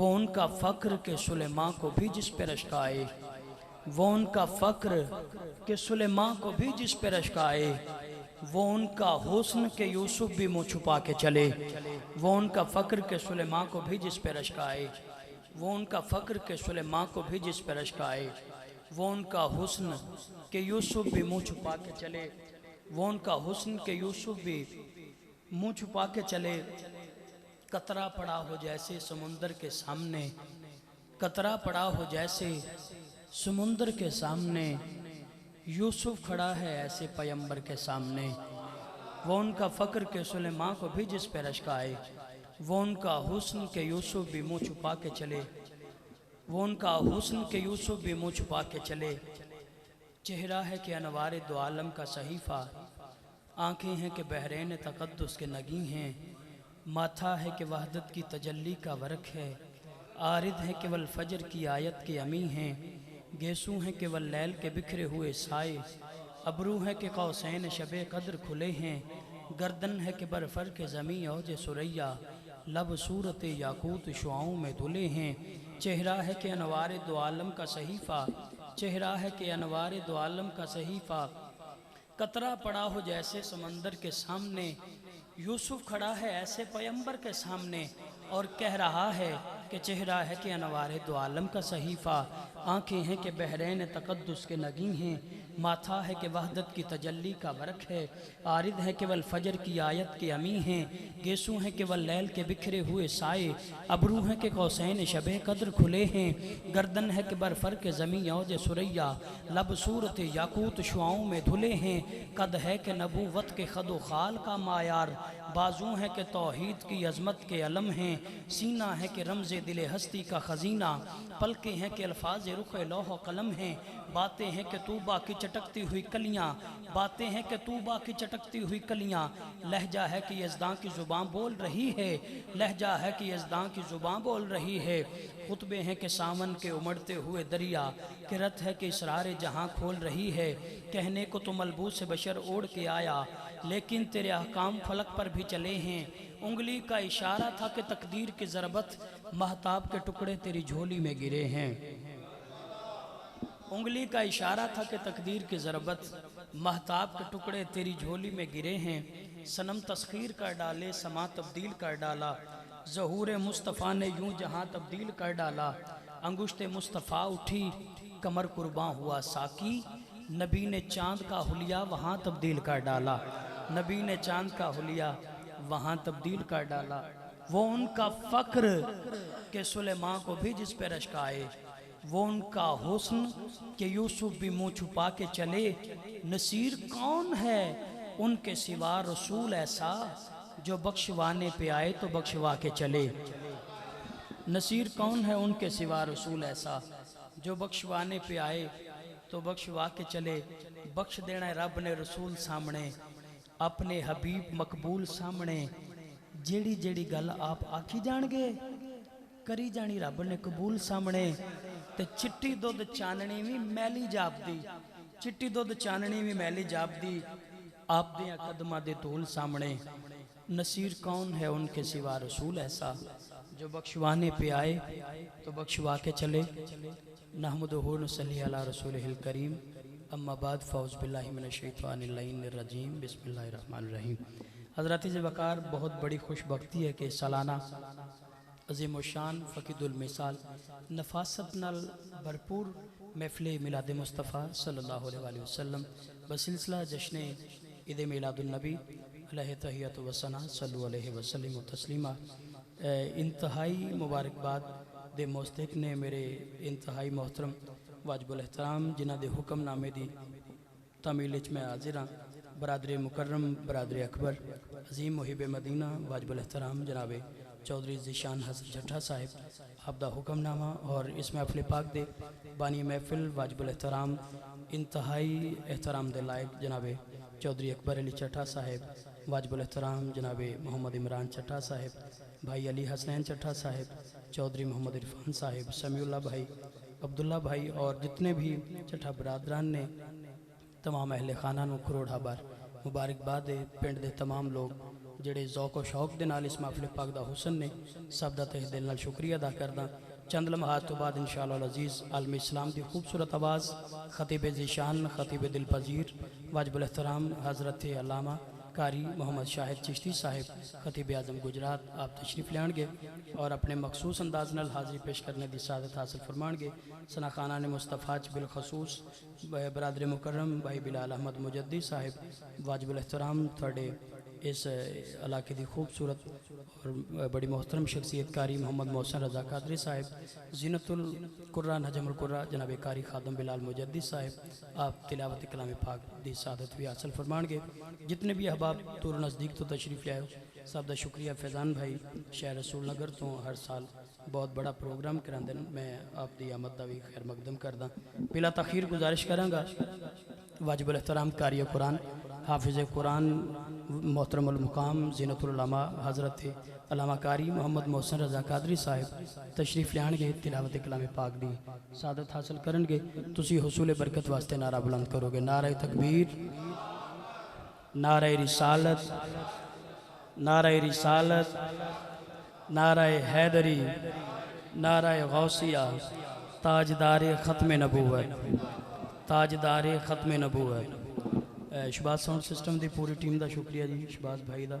वो उनका फ़क्र के सुलेमान को भी जिस पे रश्काए, वो उनका फ़क्र के सुलेमान को भी जिस पे रश्काए, वो उनका हुस्न के यूसुफ भी मुँह छुपा के चले। वो उनका फ़क्र के सुलेमान को भी जिस पे रश्काए, वो उनका फ़क्र के सुलेमान को भी जिस पे रश्काए, वो उनका हुस्न के यूसुफ भी मुँह छुपा के चले। वो उनका हुस्न के यूसुफ भी मुँह छुपा के चले। कतरा पड़ा हो जैसे समुंदर के सामने, कतरा पड़ा हो जैसे समुंदर के सामने, यूसुफ खड़ा है ऐसे पैगंबर के सामने। वो उनका फ़क्र के सुलेमान को भी जिस पे रश्काए, वो उनका हुस्न के यूसुफ भी मुँह छुपा के चले। वो उनका हुस्न के यूसुफ भी मुँह छुपा के चले। चेहरा है कि अनवार दो आलम का सहीफ़ा, आँखें हैं कि बहरैन तक़द्दुस के नगी हैं, माथा है कि वहदत की तजल्ली का वर्क है, आरिद है केवल फजर की आयत के अमी हैं, गेसू हैं केवल लैल के बिखरे हुए साए, अबरू है कि कौसैन शबे कद्र खुले हैं, गर्दन है कि बरफर के ज़मी औज सुरैया, लब सूरत याकूत शुआओं में धुले हैं। चेहरा है कि अनवार दो आलम का सहीफ़ा, चेहरा है कि अनवार दो आलम का सहीफ़ा, कतरा पड़ा हो जैसे समंदर के सामने, यूसुफ खड़ा है ऐसे पैगंबर के सामने और कह रहा है कि चेहरा है कि अनवार दो आलम का सहीफ़ा, आँखें हैं कि बहरैन तक़द्दुस के नगी हैं, माथा है कि वहदत की तजल्ली का वर्क है, आरिद है केवल फजर की आयत के अमी हैं, गेसू हैं केवल लैल के बिखरे हुए साए, अबरू हैं कि कौसैन शबे कद्र खुले हैं, गर्दन है कि बरफर के ज़मी औज सुरैया, लब सूरत याकूत शुआओं में धुले हैं, कद है कि नबूवत के खदो खाल का मायार, बाजू है कि तौहीद की अज़मत के अलम हैं, सीना है कि रमज़ दिल हस्ती का ख़ज़ीना, पलकें हैं कि अल्फाज रुख लौह कलम हैं, बातें हैं कि तूबा की चटकती हुई कलियाँ, बातें हैं कि तूबा की चटकती हुई कलियाँ, लहजा है कि यज़दां की ज़ुबान बोल रही है, लहजा है कि यज़दां की ज़ुबान बोल रही है, खुतबे हैं कि सावन के उमड़ते हुए दरिया, किरत है कि इसरार जहाँ खोल रही है, कहने को तो मलबूस बशर ओढ़ के आया, लेकिन तेरे अहकाम फलक पर भी चले हैं, उंगली का इशारा था कि तकदीर की ज़रबत, महताब के टुकड़े तेरी झोली में गिरे हैं। उंगली का इशारा था कि तकदीर की ज़रबत, महताब के टुकड़े तेरी झोली में गिरे हैं, सनम तस्खीर कर डाले समा तब्दील कर डाला, ज़हूर मुस्तफ़ा ने यूं जहां तब्दील कर डाला, अंगुश्ते मुस्तफ़ा उठी कमर कुर्बान हुआ साकी, नबी ने चाँद का हुलिया वहाँ तब्दील कर डाला, नबी ने चाँद का हुलिया वहाँ तब्दील कर डाला। वो उनका फ़क्र के सुलेमान को भी जिस पे रश्काए, वो उनका हुस्न के यूसुफ भी मुँह छुपा के चले। नसीर कौन है उनके सिवा रसूल ऐसा, जो बख्शवाने पे आए तो बख्शवा के चले। नसीर कौन है उनके सिवा रसूल ऐसा, जो बख्शवाने पे आए तो बख्शवा के चले। बख्श देना रब ने रसूल सामने, अपने हबीब मकबूल सामने, जेड़ी जेड़ी गल आप आखी जाणगे करी जानी रब ने कबूल सामने। ते चिट्टी दुध चाननी भी मैली जापदी, चिट्टी दुध चाननी भी मैली जापदी, आप दियां कदमां दे धूल सामने। नसीर कौन है उनके सिवा रसूल ऐसा, जो बख्शवाने पे आए तो बख्शवा के चले। नहमदुहु नसल्ली अला रसूलिहिल करीम, अम्मा बाद फ़ौज़ बिल्लाहि मिनश शैतानिर रजीम, बिस्मिल्लाहिर रहमानिर रहीम। हज़रत ज़वकार, बहुत बड़ी खुशबख्ती है कि सालाना अज़ीम शान फ़कीदुल मिसाल नफासत नाल भरपूर महफ़िल मिलाद मुस्तफ़ा सल्लल्लाहु अलैहि वसल्लम बसिलसिला जश्न ईद मिलादुन्नबी अलैहि तहियतु व सना सल्लु अलैहि वसल्लम तस्लीमा। इंतहाई मुबारकबाद दे मोस्तक ने मेरे इंतहाई मोहतरम वाजिबुल एहतराम जिन्हां दे हुक्मनामे दी तमील च मैं हाजिर हाँ। बरादरी मुकर्रम बरादरी अकबर अजीम मुहिब मदीना वाजिबुल एहतराम जनाब चौधरी ज़ीशान हसन झट्ठा साहिब, आपदा हुक्मनामा और इस महफिल पाक दे बानी महफिल वाजिबुल एहतराम इंतहाई एहतराम दे लायक जनाब चौधरी अकबर अली चट्ठा साहिब, वाजिबुल एहतराम जनाब मोहम्मद इमरान चट्ठा साहिब, भाई अली हसनैन चट्ठा साहिब, चौधरी मोहम्मद इरफान साहिब, समीउल्लाह भाई, अब्दुल्ला भाई और जितने भी चट्ठा बरादरान ने तमाम अहले खाना नूं करोड़ बार मुबारकबाद है। पिंड दे तमाम लोग ਜਿਹੜੇ ਜ਼ੌਕ व शौक ਦੇ ਨਾਲ ਇਸ महफिल पाक ਦਾ हुसन ने सब ਦਾ तहे दिल नाल शुक्रिया अदा करदा। चंद लम्हात तो बाद इंशाअल्लाह अज़ीज़ आलम इस्लाम की खूबसूरत आवाज़ ख़तीब ज़ीशान ख़तीब दिल पजीर वाजिबुल एहतराम हज़रत अल्लामा कारी मोहम्मद शाहिद चिश्ती साहिब ख़तीब आज़म गुजरात आप तशरीफ़ लियाणगे और अपने मखसूस अंदाज नाल हाज़री पेश करने की सादत हासिल फरमाएंगे। सना खाना ने मुस्तफ़ाज बिलखसूस बरादर मुकर्रम भाई बिलाल अहमद मुजद्दी साहिब वाजिबुल एहतराम थोड़े इस इलाके की खूबसूरत और बड़ी मोहतरम शख्सियत कारी मोहम्मद मोहसन रज़ा कादरी साहिब ज़ीनतुल कुर्रा नजमुल कुर्रा जनाब कारी खादम बिलाल मुजद्दी साहिब आप तिलावत कलाम पाक दी सादत भी हासिल फरमाएंगे। जितने भी अहबाब दूर नज़दीक तो तशरीफ़ लाए सब का शुक्रिया। फैज़ान भाई शहर रसूल नगर तो हर साल बहुत बड़ा प्रोग्राम कराते हैं, मैं आपकी आमद का भी खैर मकदम करदा। बिला तखीर गुजारिश कराँगा वाजिबुल एहतराम कारी कुरान हाफिज़ कुरान मोहतरमुल मुकाम ज़ीनतुल उलमा हज़रत अल्लामा कारी मोहम्मद मोहसन रज़ा कादरी साहिब तशरीफ़ लियाणगे तिलावत कलाम पाक दी सादत हासिल करनगे। तुसी हुसूल बरकत वास्ते नारा बुलंद करोगे, नारा तकबीर, नारा रिसालत, नारा रिसालत, नारा हैदरी, नारा गौसिया, ताजदार ख़त्म नबूवत, ताजदार ख़त्म नबूवत। शहबाज साउंड सिस्टम की पूरी टीम का शुक्रिया जी, शहबाज भाई का।